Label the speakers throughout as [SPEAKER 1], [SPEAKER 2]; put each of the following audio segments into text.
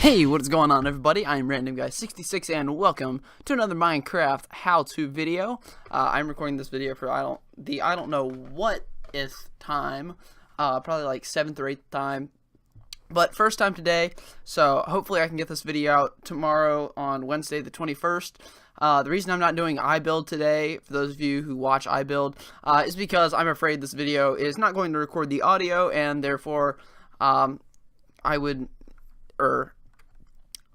[SPEAKER 1] Hey, what is going on, everybody? I'm Random Guy 66 and welcome to another Minecraft how-to video. I'm recording this video for I don't know what is time, probably like 7th or 8th time, but first time today. So hopefully I can get this video out tomorrow on Wednesday the 21st. The reason I'm not doing iBuild today, for those of you who watch iBuild, is because I'm afraid this video is not going to record the audio, and therefore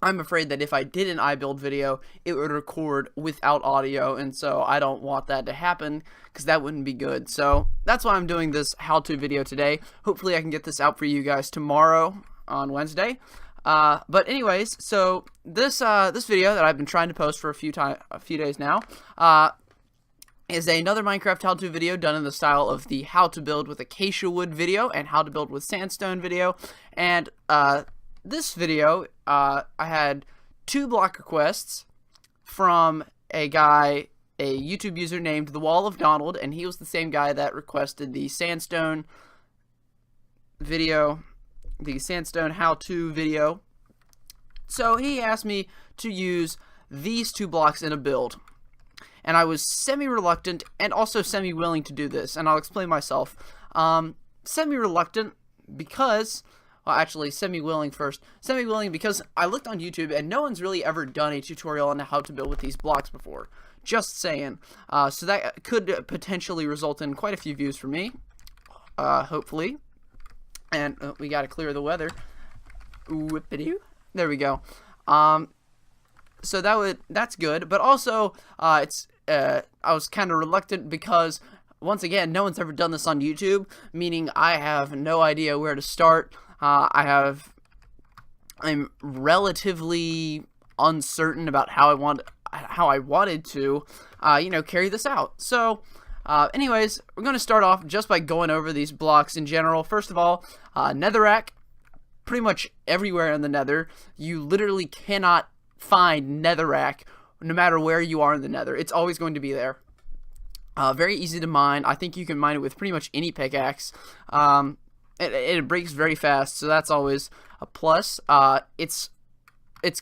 [SPEAKER 1] I'm afraid that if I did an iBuild video, it would record without audio, and so I don't want that to happen, because that wouldn't be good. So that's why I'm doing this how-to video today. Hopefully I can get this out for you guys tomorrow on Wednesday. But anyways, so this video that I've been trying to post for a few days now, is another Minecraft how-to video done in the style of the how to build with acacia wood video and how to build with sandstone video. And this video, I had 2 block requests from a YouTube user named The Wall of Donald, and he was the same guy that requested the sandstone video, the sandstone how-to video. So he asked me to use these 2 blocks in a build, and I was semi-reluctant and also semi-willing to do this, and I'll explain myself. Semi-reluctant because... well, actually, semi-willing first. Semi-willing because I looked on YouTube and no one's really ever done a tutorial on how to build with these blocks before. Just saying. So that could potentially result in quite a few views for me. Hopefully. And we gotta clear the weather. Whippity-doo. There we go. So that's good. But also, I was kind of reluctant because, once again, no one's ever done this on YouTube, meaning I have no idea where to start. I'm relatively uncertain about how I wanted to, carry this out. So, anyways, we're going to start off just by going over these blocks in general. First of all, Netherrack, pretty much everywhere in the Nether, you literally cannot find Netherrack no matter where you are in the Nether. It's always going to be there. Very easy to mine. I think you can mine it with pretty much any pickaxe. It breaks very fast, so that's always a plus. Its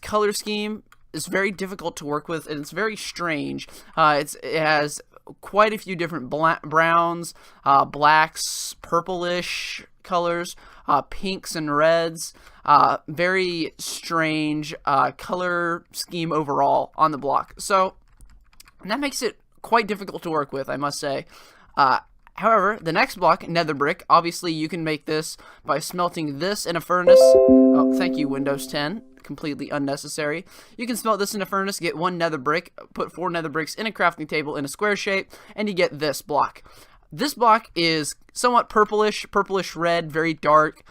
[SPEAKER 1] color scheme is very difficult to work with, and it's very strange. It has quite a few different browns, blacks, purplish colors, pinks and reds. Very strange color scheme overall on the block. So that makes it quite difficult to work with, I must say. However, the next block, nether brick, obviously you can make this by smelting this in a furnace. Oh, thank you, Windows 10. Completely unnecessary. You can smelt this in a furnace, get 1 nether brick, put 4 nether bricks in a crafting table in a square shape, and you get this block. This block is somewhat purplish red, very dark.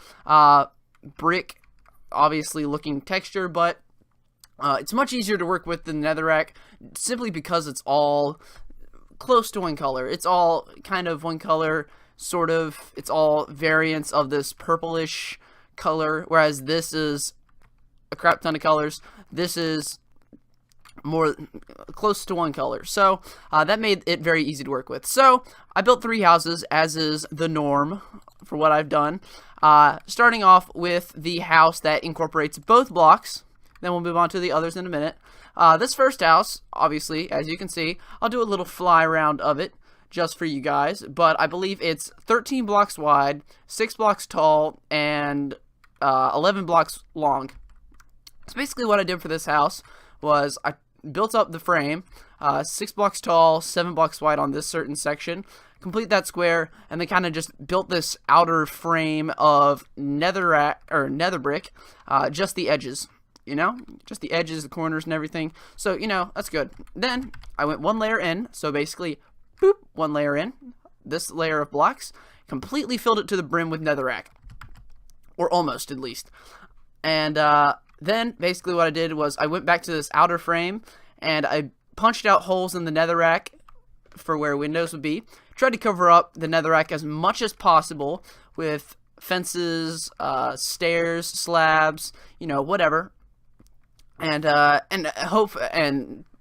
[SPEAKER 1] Brick, obviously looking texture, but it's much easier to work with than Netherrack, simply because it's all close to one color. It's all kind of one color, sort of. It's all variants of this purplish color, whereas this is a crap ton of colors. This is more close to one color. So that made it very easy to work with. So I built 3 houses, as is the norm for what I've done. Starting off with the house that incorporates both blocks. Then we'll move on to the others in a minute. This first house, obviously, as you can see, I'll do a little fly around of it just for you guys, but I believe it's 13 blocks wide, 6 blocks tall, and 11 blocks long. So basically what I did for this house was I built up the frame, 6 blocks tall, 7 blocks wide on this certain section, complete that square, and then kind of just built this outer frame of nether brick, just the edges. Just the edges, the corners, and everything. So, that's good. Then, I went 1 layer in. So, basically, boop, 1 layer in. This layer of blocks. Completely filled it to the brim with netherrack. Or almost, at least. And, then, basically, what I did was I went back to this outer frame, and I punched out holes in the netherrack for where windows would be. Tried to cover up the netherrack as much as possible with fences, stairs, slabs, whatever. And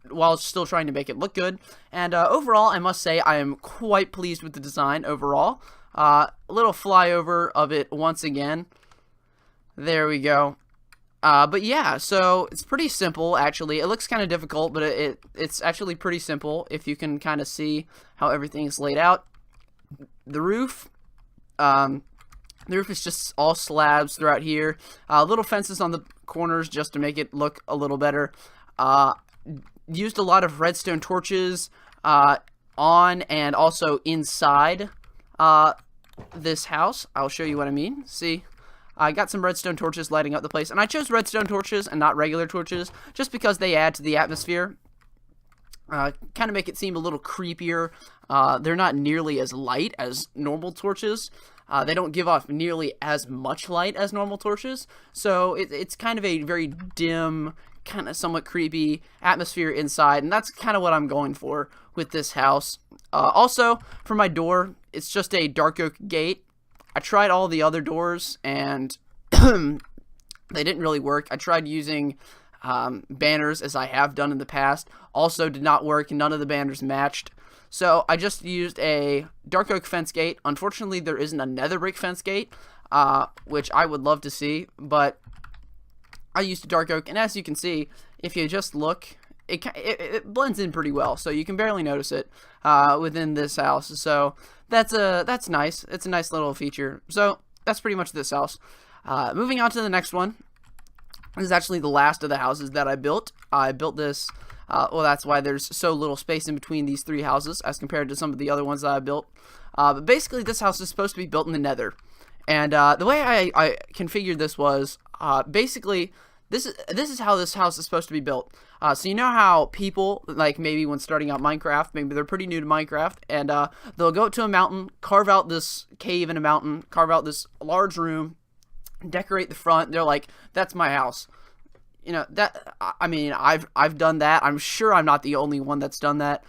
[SPEAKER 1] while still trying to make it look good. And overall, I must say I am quite pleased with the design overall. A little flyover of it once again. There we go. But yeah, so it's pretty simple, actually. It looks kind of difficult, but it's actually pretty simple if you can kind of see how everything is laid out. The roof, the roof is just all slabs throughout here. Little fences on the corners just to make it look a little better. Used a lot of redstone torches on and also inside this house. I'll show you what I mean. See? I got some redstone torches lighting up the place, and I chose redstone torches and not regular torches just because they add to the atmosphere. Kind of make it seem a little creepier. They're not nearly as light as normal torches. They don't give off nearly as much light as normal torches, so it's kind of a very dim, kind of somewhat creepy atmosphere inside, and that's kind of what I'm going for with this house. Also, for my door, it's just a dark oak gate. I tried all the other doors, and they didn't really work. I tried using banners, as I have done in the past. Also did not work. None of the banners matched. So I just used a dark oak fence gate. Unfortunately, there isn't a nether brick fence gate, which I would love to see. But I used a dark oak, and as you can see, if you just look, it blends in pretty well. So you can barely notice it within this house. So that's nice. It's a nice little feature. So that's pretty much this house. Moving on to the next one. This is actually the last of the houses that I built. I built this, well, that's why there's so little space in between these three houses as compared to some of the other ones that I built. But basically, this house is supposed to be built in the nether. And the way I configured this was, basically, this is how this house is supposed to be built. So you know how people, like maybe when starting out Minecraft, maybe they're pretty new to Minecraft, and they'll go to a mountain, carve out this cave in a mountain, carve out this large room, decorate the front. They're like, that's my house. You know, that, I mean, I've done that. I'm sure I'm not the only one that's done that.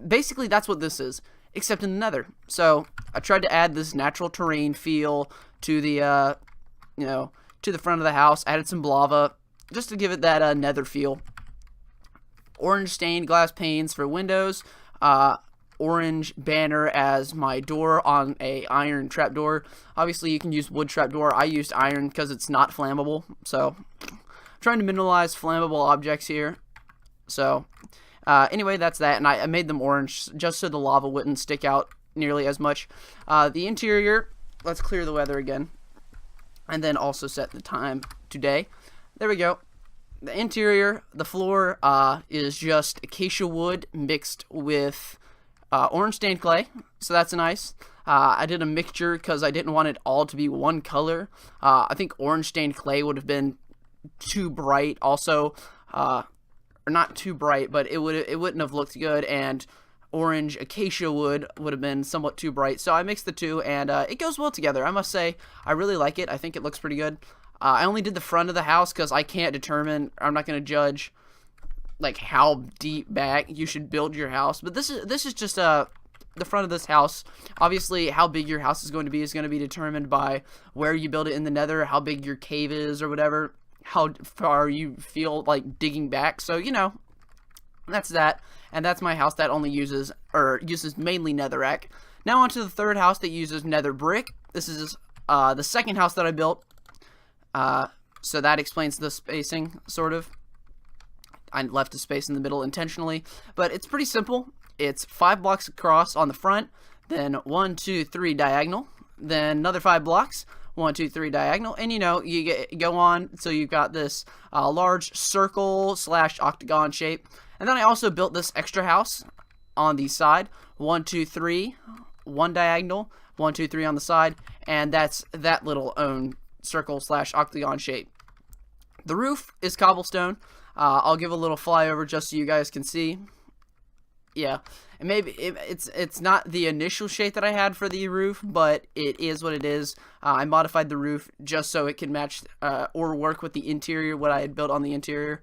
[SPEAKER 1] Basically, that's what this is, except in the nether. So I tried to add this natural terrain feel to the, you know, to the front of the house. Added some lava just to give it that nether feel. Orange stained glass panes for windows. Orange banner as my door on a iron trapdoor. Obviously, you can use wood trapdoor. I used iron because it's not flammable. So, trying to minimize flammable objects here. So, anyway, that's that. And I made them orange just so the lava wouldn't stick out nearly as much. The interior, let's clear the weather again. And then also set the time today. There we go. The interior, the floor is just acacia wood mixed with orange stained clay, so that's nice. I did a mixture because I didn't want it all to be one color. I think orange stained clay would have been too bright also, or not too bright, but it wouldn't have looked good, and orange acacia wood would have been somewhat too bright. So I mixed the two, and it goes well together. I must say, I really like it. I think it looks pretty good. I only did the front of the house because I can't determine, I'm not going to judge like how deep back you should build your house, but this is just the front of this house. Obviously, how big your house is going to be determined by where you build it in the nether, how big your cave is or whatever, how far you feel like digging back. So, you know, that's that, and that's my house that only uses mainly netherrack. Now on to the third house that uses nether brick. This is the second house that I built, so that explains the spacing, sort of. I left a space in the middle intentionally, but it's pretty simple. It's 5 blocks across on the front, then 1, 2, 3 diagonal, then another 5 blocks, 1, 2, 3 diagonal, and you know, you go on, so you've got this large circle / octagon shape. And then I also built this extra house on the side, 1, 2, 3, 1 diagonal, 1, 2, 3 on the side, and that's that little own circle / octagon shape. The roof is cobblestone. I'll give a little flyover just so you guys can see. Yeah, and maybe it's not the initial shape that I had for the roof, but it is what it is. I modified the roof just so it can match or work with the interior, what I had built on the interior.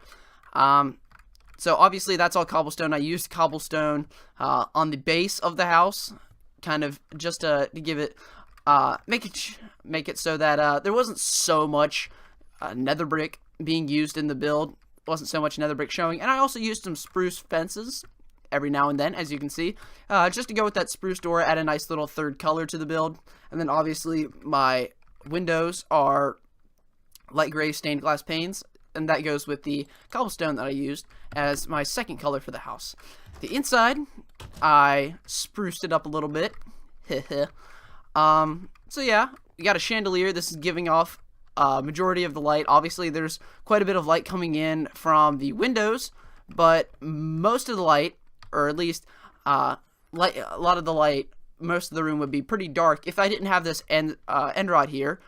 [SPEAKER 1] So obviously that's all cobblestone. I used cobblestone on the base of the house, kind of just to give it, make it so that there wasn't so much nether brick being used in the build. Wasn't so much nether brick showing. And I also used some spruce fences every now and then, as you can see, just to go with that spruce door, add a nice little third color to the build. And then obviously my windows are light gray stained glass panes, and that goes with the cobblestone that I used as my second color for the house. The inside, I spruced it up a little bit. So yeah, you got a chandelier. This is giving off majority of the light. Obviously, there's quite a bit of light coming in from the windows, but most of the light, or at least a lot of the light, most of the room would be pretty dark if I didn't have this end rod here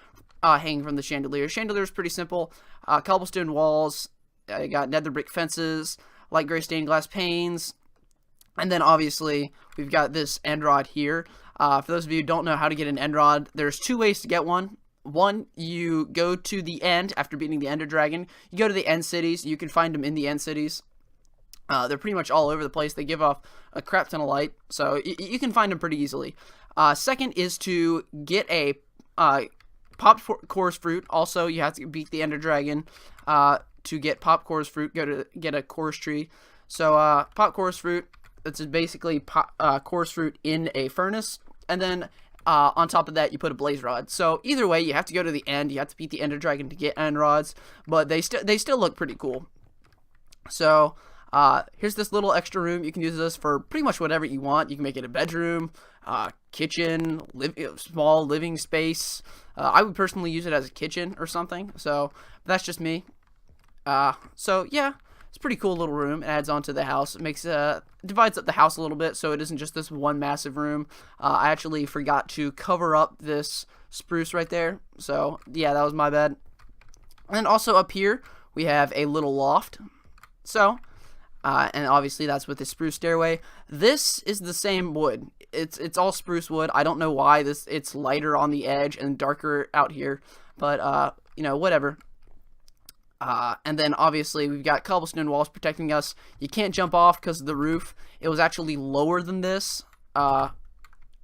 [SPEAKER 1] hanging from the chandelier. Chandelier is pretty simple. Cobblestone walls. I got nether brick fences, light gray stained glass panes, and then obviously we've got this end rod here. For those of you who don't know how to get an end rod, there's two ways to get one. One, you go to the end after beating the Ender Dragon. You go to the end cities. You can find them in the end cities. They're pretty much all over the place. They give off a crap ton of light, so you can find them pretty easily. Second is to get a popped chorus fruit. Also, you have to beat the Ender Dragon to get popped chorus fruit. Go to get a chorus tree. So popped chorus fruit. It's basically chorus fruit in a furnace, and then on top of that, you put a blaze rod. So either way, you have to go to the end. You have to beat the Ender Dragon to get end rods, but they still look pretty cool. So here's this little extra room. You can use this for pretty much whatever you want. You can make it a bedroom, kitchen, small living space. I would personally use it as a kitchen or something. So that's just me. So yeah, it's a pretty cool little room. It adds on to the house. It makes divides up the house a little bit, so it isn't just this one massive room. I actually forgot to cover up this spruce right there. So yeah, that was my bad. And also up here we have a little loft. So and obviously that's with the spruce stairway. This is the same wood. It's all spruce wood. I don't know why it's lighter on the edge and darker out here, but you know, whatever. And then obviously we've got cobblestone walls protecting us. You can't jump off because of the roof. It was actually lower than this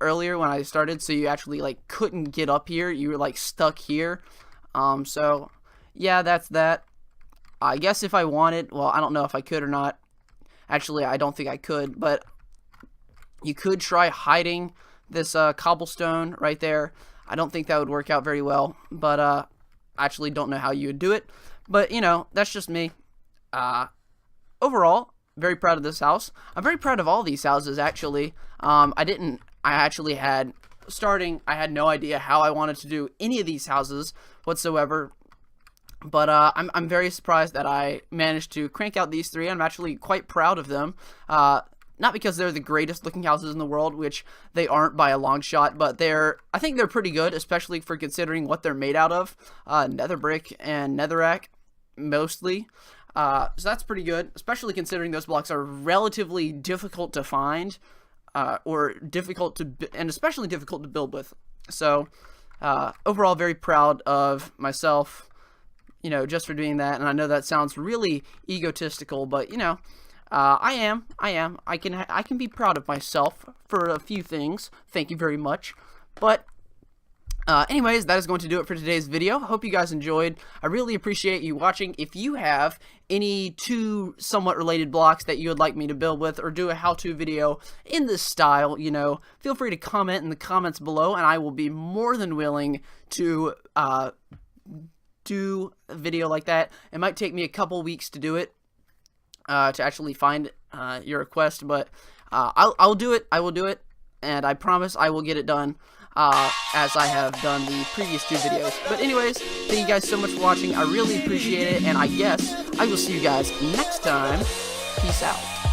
[SPEAKER 1] earlier when I started, so you actually like couldn't get up here. You were like stuck here. So yeah, that's that. I guess if I wanted, well, I don't know if I could or not. Actually, I don't think I could, but you could try hiding this cobblestone right there. I don't think that would work out very well, but I actually don't know how you would do it. But, you know, that's just me. Overall, very proud of this house. I'm very proud of all these houses, actually. I had no idea how I wanted to do any of these houses whatsoever. But I'm very surprised that I managed to crank out these three. I'm actually quite proud of them. Not because they're the greatest looking houses in the world, which they aren't by a long shot, but I think they're pretty good, especially for considering what they're made out of. Nether brick and netherrack, mostly. So that's pretty good, especially considering those blocks are relatively difficult to find, or especially difficult to build with. So overall, very proud of myself, you know, just for doing that. And I know that sounds really egotistical, but you know, I am. I can be proud of myself for a few things. Thank you very much. But anyways, that is going to do it for today's video. Hope you guys enjoyed. I really appreciate you watching. If you have any two somewhat related blocks that you would like me to build with, or do a how-to video in this style, you know, feel free to comment in the comments below, and I will be more than willing to do a video like that. It might take me a couple weeks to do it, to actually find your request, but I'll do it. I will do it, and I promise I will get it done, as I have done the previous two videos. But anyways, thank you guys so much for watching. I really appreciate it, and I guess I will see you guys next time. Peace out.